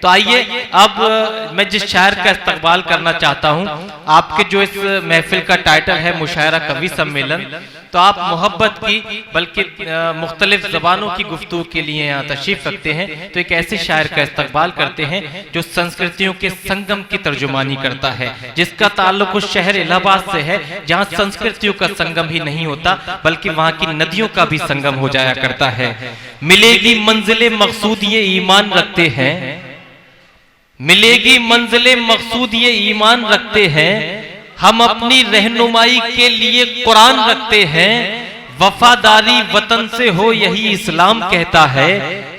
तो आइए अब मैं जिस शायर का इस्तकबाल करना चाहता हूं, आपके जो इस महफिल का टाइटल है मुशायरा कवि सम्मेलन, तो आप मोहब्बत की बल्कि मुख्तलिफ ज़बानों की गुफ्तगू के लिए यहाँ तशरीफ रखते हैं। तो एक ऐसे शायर का इस्तकबाल करते हैं जो संस्कृतियों के संगम की तर्जुमानी करता है, जिसका ताल्लुक उस शहर इलाहाबाद से है जहाँ संस्कृतियों का संगम ही नहीं होता बल्कि वहाँ की नदियों का भी संगम हो जाया करता है। मिलेगी मंजिले मकसूद ये ईमान रखते हैं, मिलेगी मंजिले मकसूद ये ईमान रखते हैं, हम अपनी रहनुमाई के लिए कुरान रखते हैं, वफादारी वतन से हो यही इस्लाम कहता है,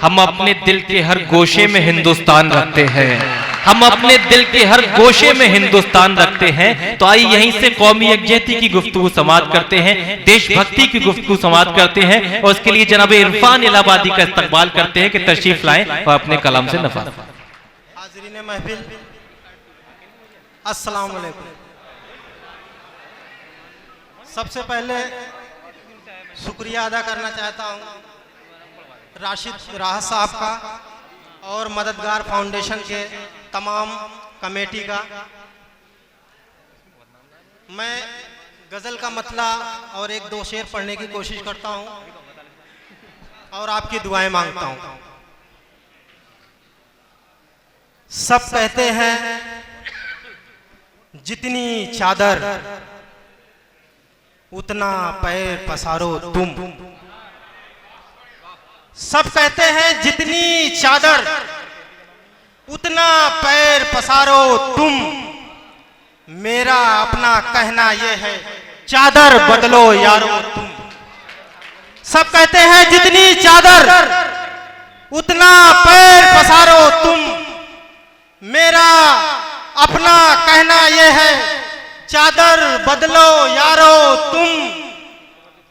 हम अपने दिल के हर गोशे में हिंदुस्तान रखते हैं, हम अपने दिल के हर गोशे में हिंदुस्तान रखते हैं। तो आइए यहीं से कौमी यकजहती की गुफ्तगू समाअत करते हैं, देशभक्ति की गुफ्तगू समाअत करते हैं और उसके लिए जनाब इरफान इलाहाबादी का इस्तकबाल करते हैं कि तशरीफ लाएं और अपने कलाम से नफा। हाज़रीन महफिल, अस्सलाम वालेकुम। सबसे पहले शुक्रिया अदा करना चाहता हूँ राशिद राहत साहब का और मददगार फाउंडेशन के तमाम कमेटी का। मैं गज़ल का मतला और एक दो शेर पढ़ने की कोशिश करता हूँ और आपकी दुआएं मांगता हूँ। सब कहते हैं जितनी चादर उतना पैर पसारो तुम, सब कहते हैं जितनी चादर उतना पैर पसारो तुम, मेरा अपना कहना यह है चादर बदलो यारो तुम। सब कहते हैं जितनी चादर उतना पैर पसारो तुम, मेरा अपना कहना यह है चादर बदलो यारो तुम।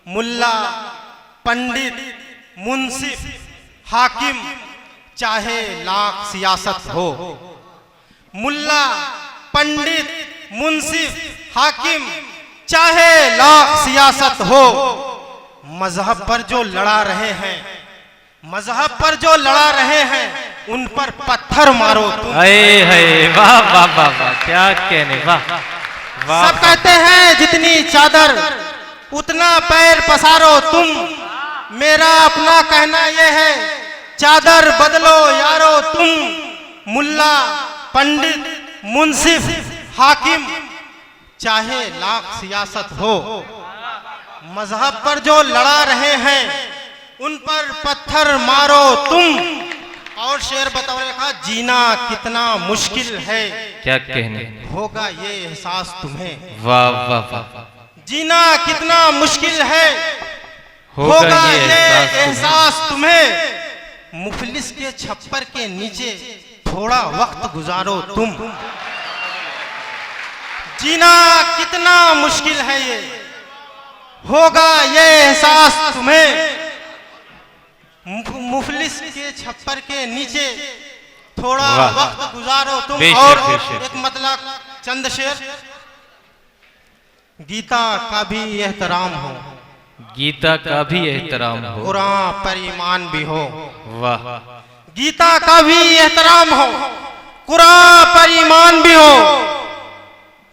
मुल्ला पंडित मुंसिफ हाकिम चाहे लाख सियासत हो, मुल्ला पंडित मुंसिफ हाकिम चाहे लाख सियासत हो, मजहब पर जो लड़ा रहे हैं, मजहब पर जो लड़ा रहे हैं उन पर पत्थर मारो तुम। वाह वाह वाह वाह, क्या कहने, वाह। सब कहते हैं जितनी चादर उतना पैर पसारो तुम, मेरा अपना कहना यह है चादर बदलो यारो तुम। मुल्ला पंडित मुंसिफ हाकिम चाहे लाख सियासत हो, मजहब पर जो लड़ा रहे हैं उन पर पत्थर मारो तुम। और शेर बतौर का जीना कितना मुश्किल है, क्या कहने, होगा ये एहसास तुम्हें। वाह वाह वाह, जीना कितना मुश्किल है, होगा ये एहसास तुम्हें। मुफलिस के छप्पर के नीचे थोड़ा वक्त गुजारो तुम, जीना कितना मुश्किल है ये, होगा ये एहसास तुम्हें। मुफलिस के छप्पर के नीचे थोड़ा वक्त गुजारो तुम। और एक मतलब चंद शेर। गीता का भी एहतराम हो, गीता का भी एहतराम हो, कुरान पर ईमान भी हो। वाह। गीता का भी एहतराम हो, कुरान पर ईमान भी हो,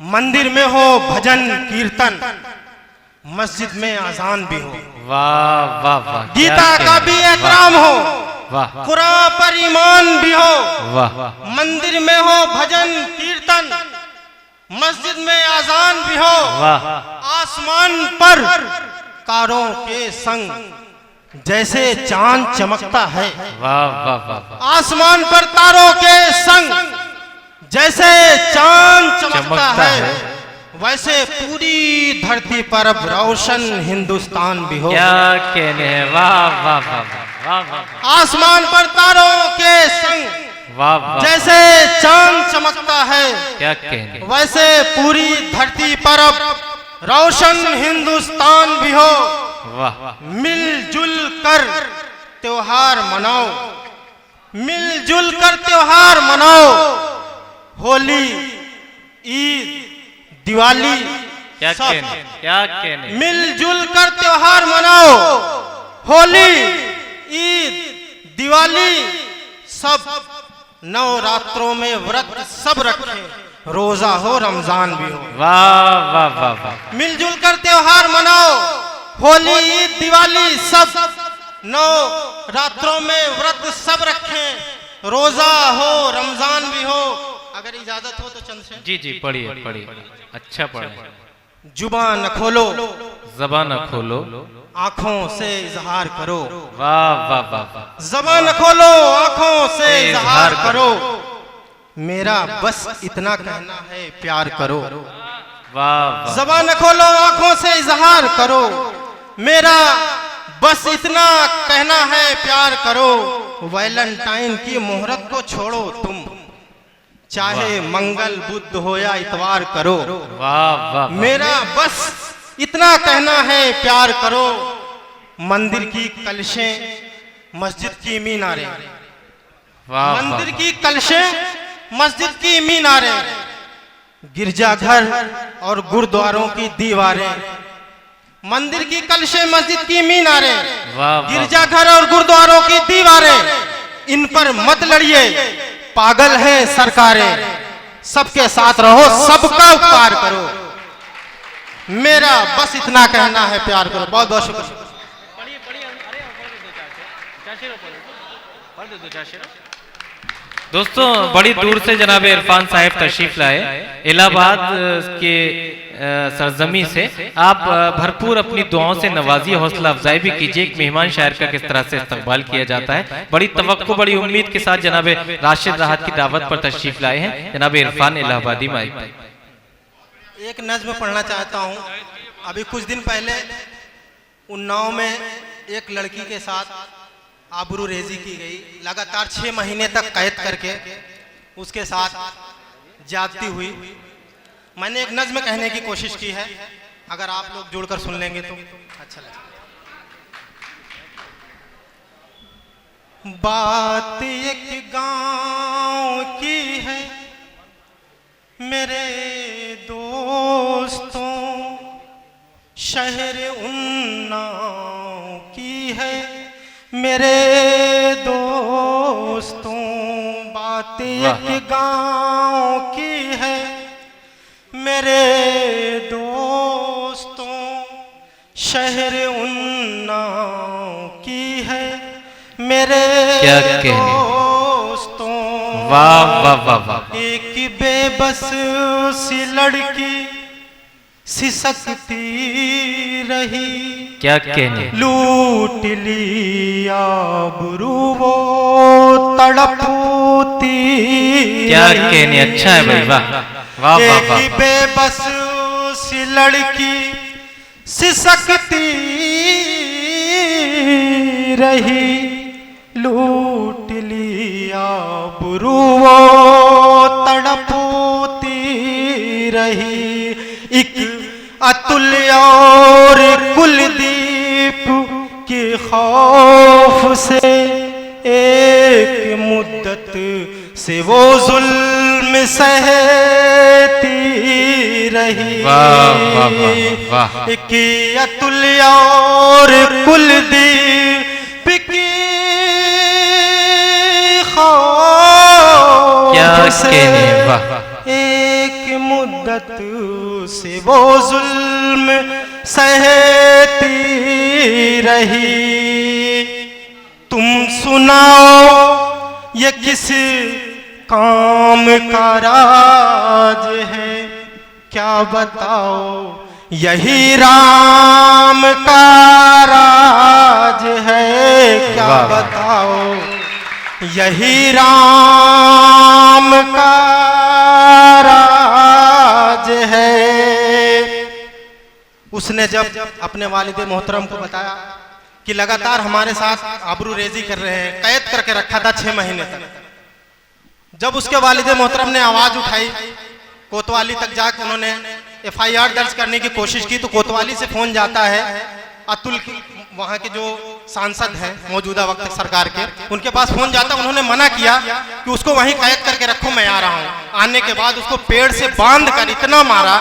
मंदिर में हो भजन कीर्तन, मस्जिद में अजान भी हो। वाह वाह वाह, गीता का भी एहतराम हो, वाह, कुरान पर ईमान भी हो, वाह, मंदिर में हो भजन कीर्तन, मस्जिद में अजान भी हो। वाह। आसमान पर तारों के संग जैसे चांद चमकता है, वाह वाह वाह, आसमान पर तारों के संग जैसे चांद चमकता है, वैसे पूरी धरती पर अब रोशन हिंदुस्तान भी हो। क्या कहने, वाह वाह वाह वाह वाह, आसमान पर तारों के संग वाह वाह, जैसे चांद चमकता है, क्या कहने, वैसे पूरी धरती पर अब रोशन हिंदुस्तान भी हो। वाह। मिलजुल कर त्योहार मनाओ, मिलजुल कर त्योहार मनाओ, होली ईद दिवाली क्या कहने, क्या कहने, मिलजुल कर त्योहार मनाओ, होली ईद दिवाली सब नवरात्रों में व्रत सब रखे, रोजा हो रमजान भी हो। वाह वाह वाह वाह। मिलजुल कर त्योहार मनाओ, होली ईद दिवाली सब। नवरात्रों में व्रत सब रखें, रोजा हो रमजान भी हो। अगर इजाजत हो तो चंद से जी जी पढ़िए पढ़िए, अच्छा पढ़िए। जुबान न खोलो, जबान खोलो, आंखों से इजहार करो। वाह वाह वाह वाह। जबान खोलो, आंखों से इजहार करो। मेरा बस इतना कहना है, प्यार करो। वाह वाह। जबान खोलो, आंखों से इजहार करो। मेरा बस इतना कहना है, प्यार करो। वैलेंटाइन की मुहूर्त को छोड़ो तुम, चाहे मंगल बुध हो या इतवार करो। वाह वाह। मेरा बस इतना कहना है, प्यार करो। मंदिर की कलशें, मस्जिद की मीनारें। वाह। मंदिर की कलशें, मस्जिद की मीनारें, गिरजाघर और गुरुद्वारों की दीवारें। मंदिर की कलशें, मस्जिद की मीनारें, गिरजाघर और गुरुद्वारों की दीवारें, इन पर मत लड़िए, पागल है सरकारें। सबके साथ रहो, सबका उपकार करो। मेरा बस इतना कहना है, प्यार करो। बहुत बहुत शुक्रिया। दोस्तों बड़ी दूर से जनाब इरफान साहब तशरीफ लाए, इलाहाबाद के सरजमी से। आप भरपूर अपनी दुआओं से नवाजिए, हौसला अफजाई भी कीजिए। एक मेहमान शायर का किस तरह से इस्तकबाल किया जाता है, बड़ी तवक्को बड़ी उम्मीद के साथ जनाब राशिद राहत की दावत पर तशरीफ लाए हैं जनाब इरफान इलाहाबादी माइक पर। एक नज्म पढ़ना चाहता हूँ। अभी कुछ दिन पहले उन्नाव में एक लड़की के साथ आबरू रेजी की गई। लगातार 6 महीने तक कैद करके उसके साथ ज्यादती हुई। मैंने एक नज्म कहने की कोशिश की है, अगर आप लोग जुड़कर सुन लेंगे तो अच्छा लगेगा। बात एक गांव की है मेरे दोस्तों, शहर उन्नाव की है मेरे दोस्तों। बात एक गांव की है मेरे दोस्तों, शहर उन्नाव की है मेरे दोस्तों। वाह वाह वाह वाह। एक बेबस सी लड़की सिसकती रही, क्या कहने, लूट ली आबरू वो तड़पती। क्या कहने, अच्छा है भाई, वाह वाह वाह वाह। एक बेबस सी लड़की सिसकती रही, लूट ली आबरू वो तड़पती रही। एक अतुल्य और कुलदीप के खौफ से एक मुद्दत से वो जुल्म सहती रही। वाह वाह वाह वाह। एक अतुल्य और कुलदीप की खौफ से एक मुद्दत से वो जुल्म सहती रही। तुम सुनाओ ये किस काम का राज है, क्या बताओ यही राम का राज है। क्या बताओ यही राम का राज है। उसने जब अपने वालिद मोहतरम को बताया कि लगातार हमारे साथ आबरू रेजी कर रहे हैं, कैद करके रखा था 6 महीने तक, जब उसके वालिद मोहतरम ने आवाज उठाई, कोतवाली तक जाकर उन्होंने FIR दर्ज करने की कोशिश की, तो कोतवाली से फोन जाता है अतुल, वहाँ के जो सांसद हैं मौजूदा वक्त सरकार के, उनके पास फोन जाता। उन्होंने मना किया कि उसको वहीं कैद करके रखो, मैं आ रहा हूँ। आने के बाद उसको पेड़ से बांध कर इतना मारा,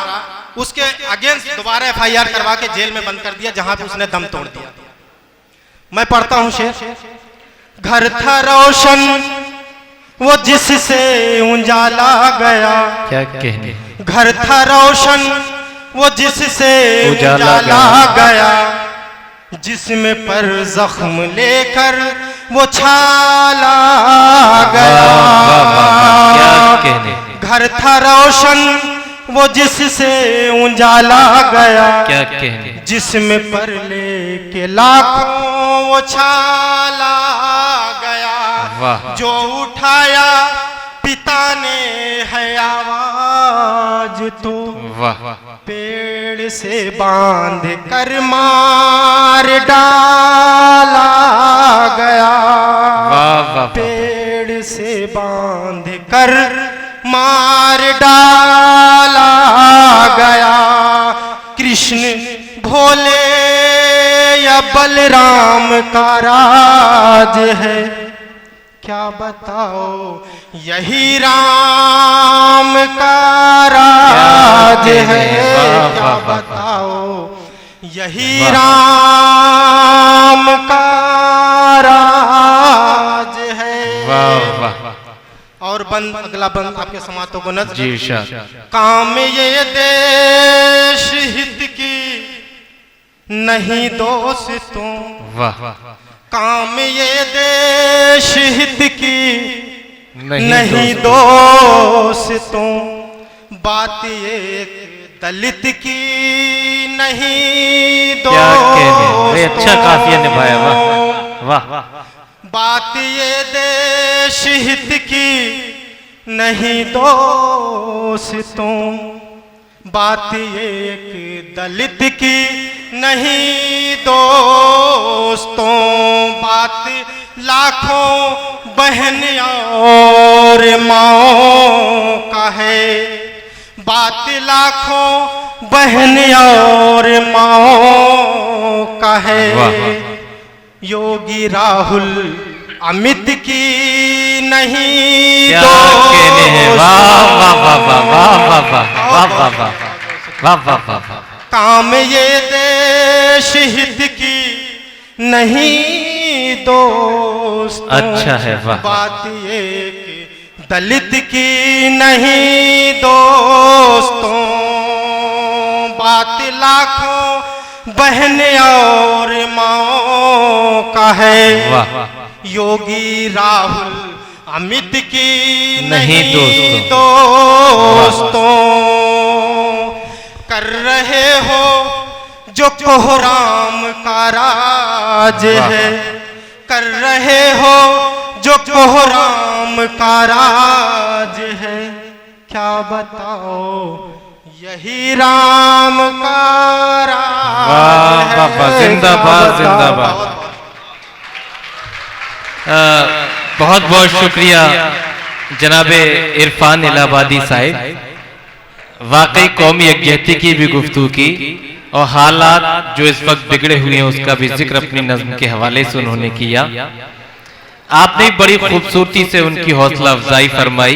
उसके अगेंस्ट दोबारा FIR करवा के जेल में बंद कर दिया, जहां पे उसने दम तोड़ दिया। मैं पढ़ता हूं शेर। घर था रोशन वो जिससे उजाला गया। क्या कहने, घर था रोशन वो जिससे उजाला गया। जिस्म पर जख्म लेकर वो छाला गया। क्या कहने, घर था रोशन वो जिससे उजाला गया। क्या कहने, जिस्म पर लेके लाखों वो छाला गया। वाह। जो उठाया पिता ने है आवाज तो वाह, पेड़ से बांध कर मार डाला गया। वाह, वाह। पेड़ से बांध कर मार डाला गया। कृष्ण भोले या बलराम का राज है, क्या बताओ यही राम का राज है। क्या बताओ यही राम का राज है। वाह, वाह। और बंद, अगला बंद आपके समातों को नज़र। जी इरशाद। काम ये देश हित की नहीं दोस्तों। वाह, काम ये देश हित की नहीं नहीं दोस्तों। बात एक दलित की नहीं क्या कहने, दोस्तों। अच्छा काफिया निभाया। वाह, वाह। बात ये देश हित की नहीं दोस्तों। बात एक दलित की नहीं दोस्तों। बात लाखों बहन और माओ का है। बात लाखों बहन और माओ का है। योगी राहुल अमित की नहीं क्या कहने हैं। वाह, वाह, वाह, वाह, वाह, वाह, वाह, वाह, वाह, वाह, वाह, वाह। काम ये देश हित की नहीं दोस्तों। अच्छा है, वाह। बात एक दलित की नहीं दोस्तों। बात लाखों बहन और माओ का है। वाह। योगी राहुल अमित की नहीं दोस्तों। कर रहे हो जो कोहराम का राज है। कर रहे हो जो कोहराम का राज है। क्या बताओ यही राम का राज है। जिंदाबाद, जिंदाबाद। बहुत बहुत शुक्रिया जनाबे इरफान इलाहाबादी साहिब। वाकई कौमी यकजहती की भी गुफ्तगू की और हालात जो इस वक्त बिगड़े हुए हैं उसका भी जिक्र अपनी नज़्म के हवाले से उन्होंने किया। आपने बड़ी खूबसूरती से उनकी हौसला अफजाई फरमाई।